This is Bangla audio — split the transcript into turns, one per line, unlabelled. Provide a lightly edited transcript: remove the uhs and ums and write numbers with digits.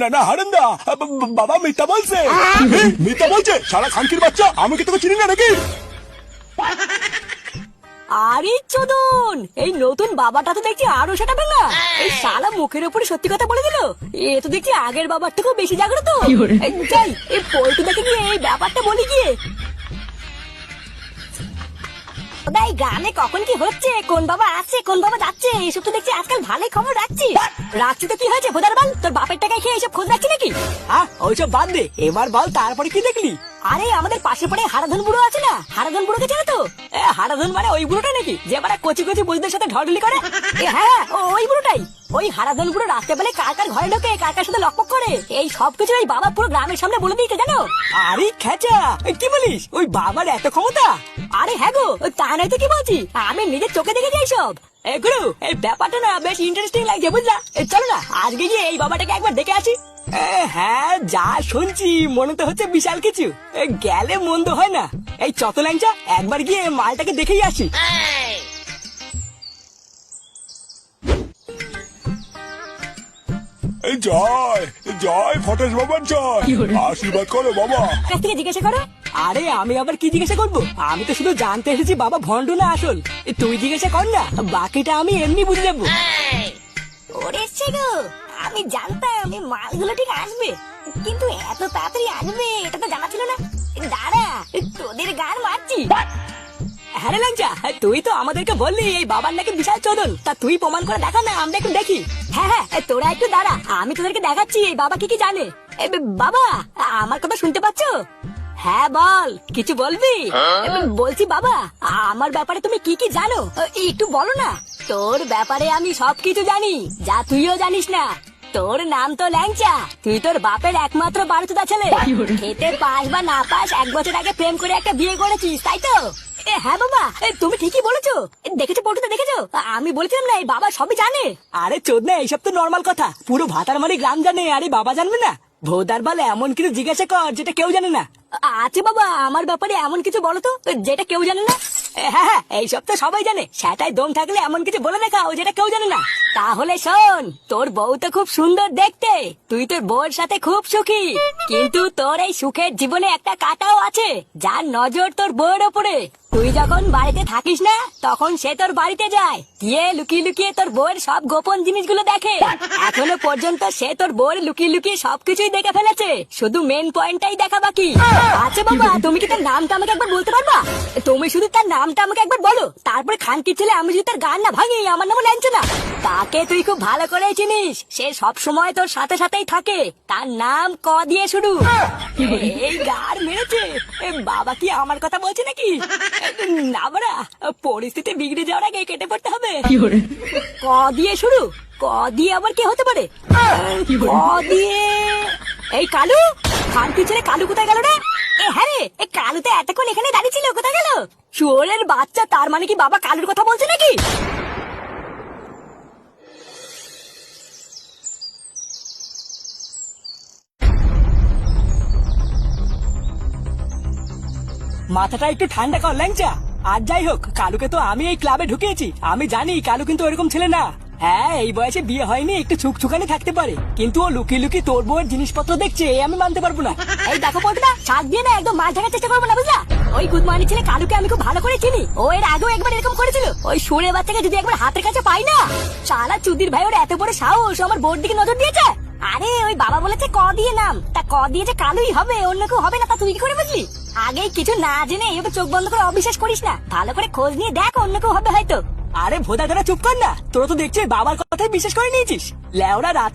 না না হারান্দা, বাবা মিথ্যা বলছে। মিথ্যা বলছে সারা খানকির বাচ্চা, আমি কি তোকে চিনি না নাকি?
আরে চোদন, এই নতুন বাবাটা তো দেখছি আরো সেটা ভাঙা। এই শালা মুখের উপরে সত্যি কথা বলে দিল। এ তো দেখছি আগের বাবার থেকেও বেশি জাগ্রত। যাই এই পল্টু দেখে গিয়ে এই ব্যাপারটা বলি গিয়ে। এই গ্রামে কখন কি হচ্ছে, কোন বাবা আসছে কোন বাবা যাচ্ছে, এসব তো দেখছি আজকাল ভালোই খবর রাখছি। রাখছি তো কি হয়েছে ভোদার বাল, তোর বাপের টাকায় খেয়ে এসব খোঁজ রাখছি নাকি?
ওইসব বাদ দে, এবার বল তারপরে কি দেখলি?
আরে আমাদের পাশে পড়ে হারাধন বুড়ো আছে না, হারাধন বুড়োকে চেনো তো?
হারাধন মানে ওই বুড়োটা নাকি যে মানে কচি কচি বুঝদের সাথে ঢড়লি করে?
হ্যাঁ ওই বুড়োটাই। ওই হারাধন বুড়ো রাস্তা বেলে কার কার ঘরে ঢোকে, কার কার সাথে লকপক করে, এই সবকিছু এই বাবা পুরো গ্রামের সামনে বলে দিয়েছে জানো।
আরে খেচা, কি বলিস? ওই বাবার এত ক্ষমতা?
আরে হ্যাঁ গো, তা নয় তো কি বলছি, আমি নিজের চোখে দেখেছি এইসব।
গুরু, এই ব্যাপারটা না বেশ ইন্টারেস্টিং লাগছে বুঝলা। চলো না আজকে গিয়ে এই বাবাটাকে একবার দেখে আসি। হ্যাঁ, যা শুনছি মনে তো হচ্ছে বিশাল কিছু। গেলে মন্দ হয় না। এই চত ল্যাংচা, একবার গিয়ে মালটাকে দেখেই আসি।
জয় জয় ফটেশ বাবার জয়, আশীর্বাদ করো বাবা।
কাছ থেকে জিজ্ঞাসা করো।
আরে আমি আবার কি জিজ্ঞাসা করবো? আমি তো শুধু জানতে এসেছি বাবা ভন্ড না আসল। তুই জিজ্ঞাসা কর না, বাকিটা আমি এমনি বুঝে যাবো।
ওরে গো, আমি জানতাম এই মালগুলো ঠিক আসবে, কিন্তু এত তাড়াতাড়ি আসবে এটা তো জানা ছিল না। দাঁড়া, তোদের গান মারছি।
হ্যাঁ রে ল্যাংচা, তুই তো আমাদেরকে বললি এই বাবার নাকি বিশাল চোদন, তা তুই প্রমাণ করে দেখা না, আমরা একটু দেখি।
হ্যাঁ তোরা একটু দাঁড়া, আমি তোদেরকে দেখাচ্ছি এই বাবা কি কি জানে। বাবা, আমার কথা শুনতে পাচ্ছ? হ্যাঁ বল, কিছু বলবি? বলছি বাবা, আমার ব্যাপারে তুমি কি কি জানো একটু বলো না। তোর ব্যাপারে আমি সবকিছু জানি, যা তুইও জানিস না। তোর নাম তো ল্যাংচা, তুই তোর বাপের একমাত্র বারোচোদা ছেলে। খেতে পাস বা না পাস, 1 বছর আগে প্রেম করে একটা বিয়ে করেছিস, তাই তো? হ্যাঁ বাবা, তুমি ঠিকই বলেছো। দেখেছো পটুতে, দেখেছো? আমি বলেছিলাম না এই বাবা সবই জানে।
আরে চোদনা, এইসব তো নর্মাল কথা, পুরো ভাতারমারি গ্রাম জানে, আরে বাবা জানবে না? ভোদার বলে এমন কিছু জিজ্ঞাসা কর যেটা কেউ জানে না।
আচ্ছা বাবা, আমার ব্যাপারে এমন কিছু বলো তো যেটা কেউ জানে না।
হ্যাঁ, এইসব তো সবাই জানে, সেটাই দম থাকলে এমন কিছু বলে দেখাও যেটা কেউ জানে না।
তাহলে শোন, তোর বউ তো খুব সুন্দর দেখতে, তুই তোর বউর সাথে খুব সুখী, কিন্তু তোর এই সুখের জীবনে একটা কাটাও আছে, যার নজর তোর বউর ওপরে। তুই যখন বাড়িতে থাকিস না, তখন সে তোর বাড়িতে যায়, গিয়ে লুকিয়ে লুকিয়ে তোর বউয়ের সব গোপন জিনিসগুলো দেখে। এখনো পর্যন্ত সে তোর বউয়ের লুকিয়ে লুকিয়ে সবকিছুই দেখে ফেলেছে, শুধু মেন পয়েন্টটাই দেখা বাকি। আচ্ছা বাবা, তুমি কি তার নামটা আমাকে একবার বলতে পারবা? তুমি শুধু তার নামটা আমাকে একবার বলো, তারপরে খানকির ছেলে আমি যদি তার গান না ভাঙি, আমার নামও ল্যাংচা না। তাকে তুই খুব ভালো করে চিনিস, সে সব সময় তোর সাথে সাথেই থাকে, তার নাম ক দিয়ে শুরু।
এই গার মেরেছে, বাবা কি আমার কথা বলছে নাকি? না বাড়া, পরিস্থিতি বিগড়ে যাওয়ার আগে কেটে পড়তে হবে।
ক দিয়ে শুরু? ক দিয়ে আবার কে হতে পারে? ক দিয়ে এই কালু, খানকির ছেলে কালু কোথায় গেল রে? হ্যাঁ রে, এই কালু তো এতক্ষণ এখানে দাঁড়িয়ে ছিল, কোথায় গেল? শুয়োরের বাচ্চা, তার মানে কি বাবা কালুর কথা বলছে নাকি?
মাথাটা একটু ঠান্ডা কর ল্যাংচা। আর যাই হোক, কালুকে তো আমি এই ক্লাবে ঢুকিয়েছি, আমি জানি কালু কিন্তু এরকম ছেলে না। হ্যাঁ, এই বয়সে বিয়ে হয়নি, একটু ছুকছুকানি থাকতে পারে, কিন্তু ও লুকিয়ে লুকিয়ে তোর বউয়ের জিনিসপত্র দেখছে, আমি মানতে পারবো না।
এই দেখো পটুদা, শাক দিয়ে না একদম মাছ ঢাকার চেষ্টা করবো না, বুঝলা? ওই গুদমানি ছেলে কালুকে আমি খুব ভালো করে চিনি, ও এর আগেও একবার এরকম করেছিল। ওই সুরে বাচ্চাকে যদি একবার হাতের কাছে পাই না, শালা চুদির ভাই ওর এত বড় সাহস, আমার বোর্ড দিকে নজর দিয়েছে। আরে ওই বাবা বলেছে ক দিয়ে নাম, তা ক দিয়ে যে কালুই হবে, অন্য কেউ হবে না, তা তুই কি করে বুঝলি? আগে কিছু না জেনে এভাবে চোখ বন্ধ করে অবিশ্বাস করিস না, ভালো করে খোঁজ নিয়ে দেখ, অন্য কেউ হবে হয়তো।
আরে ভোদা, চুপ কর না, তোরা তো দেখছি বাবার কথাই বিশ্বাস করে নিয়েছিস। লেওরা রাত